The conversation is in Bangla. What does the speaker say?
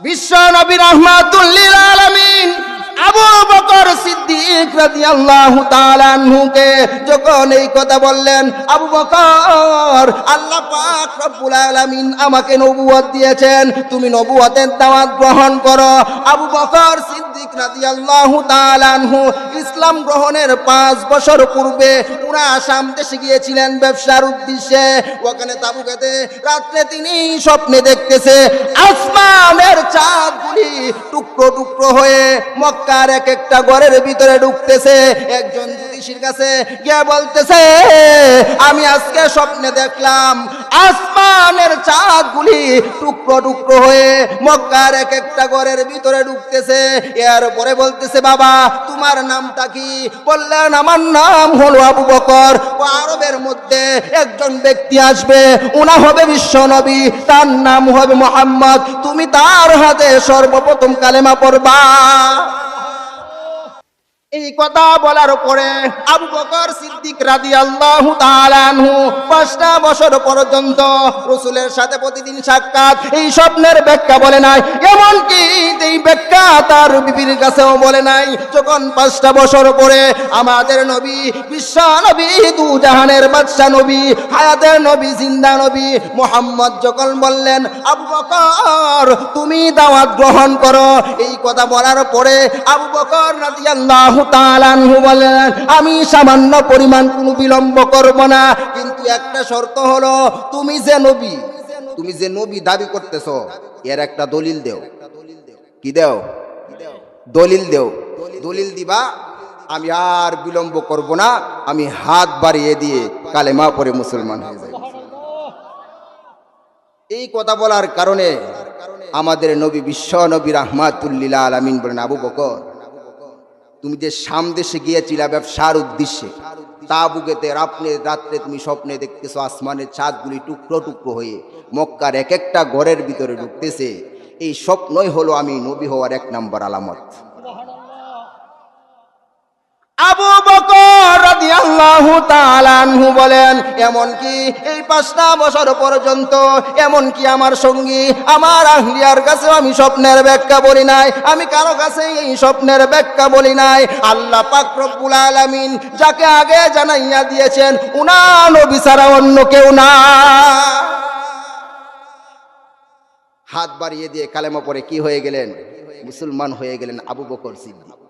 বিশ্ব নবী রাহমাতুল লিল আলামিন আবু বকর সিদ্দিক রাদিয়াল্লাহু তাআলা আনহুকে যখন এই কথা বললেন, আবু বকর, আল্লাহ পাক রব্বুল আলামিন আমাকে নবুয়ত দিয়েছেন, তুমি নবুয়তের দাওয়াত গ্রহণ করো। আবু বকর সিদ্দিক রাদিয়াল্লাহু তাআলা আনহু ইসলাম গ্রহণের 5 বছর পূর্বে পুরা শাম দেশে গিয়েছিলেন ব্যবসার উদ্দেশ্যে। ওখানে তাবুকেতে রাত্রে তিনি স্বপ্নে দেখতেছে আসমানের চাঁদগুলি টুকরো টুকরো হয়ে মক্কার এক একটা ঘরের ভিতরে ঢুকতেছে। একজন জ্যোতিষীর কাছে গিয়ে বলতেছে, আমি আজকে স্বপ্নে দেখলাম আসমানের চাঁদগুলি টুকরো টুকরো হয়ে মক্কার এক একটা ঘরের ভিতরে ঢুকতেছে। এরপরে বলতেছে, বাবা তোমার নামটা কি? বললেন, আমার নাম হলো আবু বকর। ও আরবের মধ্যে একজন ব্যক্তি আসবে, উনি হবে বিশ্ব নবী, তার নাম হবে মুহাম্মদ, তুমি তার হাতে সর্বপ্রথম কালেমা পড়বা। এই কথা বলার পরে আবু বকর সিদ্দিক রাদিয়াল্লাহু তাআলা আনহু 5টা বছর পর্যন্ত রাসূলের সাথে প্রতিদিন সাক্ষাৎ, এই স্বপ্নের ব্যাখ্যা বলে নাই, এমনকি এই ব্যাখ্যা তার বিবির কাছেও বলে নাই। যখন 5টা বছর পরে আমাদের নবী, বিশ্ব নবী, দু জাহানের বাদশা নবী, হায়াতের নবী, জিন্দা নবী মুহাম্মদ যখন বললেন, আবু বকর তুমি দাওয়াত গ্রহণ করো, এই কথা বলার পরে আবু বকর রাদিয়াল্লাহু তাআলা আনহু বলেন, আমি সামান্য পরিমাণ কোনো বিলম্ব করব না, কিন্তু একটা শর্ত হলো, তুমি যে নবী দাবি করতেছো এর একটা দলিল দেও। কি দেও? দলিল দেও। দলিল দিবা, আমি আর বিলম্ব করব না, আমি হাত বাড়িয়ে দিয়ে কালেমা পড়ে মুসলমান হয়ে যাব। এই কথা বলার কারণে আমাদের নবী, বিশ্ব নবী রাহমাতুল লিল আলামিন বলেন, আবু বকর তুমি যে শাম দেশে গিয়েছিলা ব্যবসার উদ্দেশ্যে, তাবুকেতে রাত্রে তুমি স্বপ্নে দেখতেছো আসমানের চাঁদগুলি টুকরো টুকরো হয়ে মক্কার এক একটা ঘরের ভিতরে ঢুকতেছে, এই স্বপ্নই হলো আমি নবী হওয়ার 1 নম্বর আলামত। আবু বকর রাদিয়াল্লাহু তাআলা আনহু বলেন, এমনকি এই 5টা বছর পর্যন্ত এমনকি আমার সঙ্গী, আমার আহলিয়ার কাছে আমি স্বপ্নের ব্যাখ্যা বলি নাই, আমি কারো কাছে এই স্বপ্নের ব্যাখ্যা বলি নাই। আল্লাহ পাক রব্বুল আলামিন যাকে আগে জানাইয়া দিয়েছেন, উনা নবী ছাড়া অন্য কেউ না। হাত বাড়িয়ে দিয়ে কালেমা পড়ে কি হয়ে গেলেন? মুসলমান হয়ে গেলেন আবু বকর সিদ্দিক।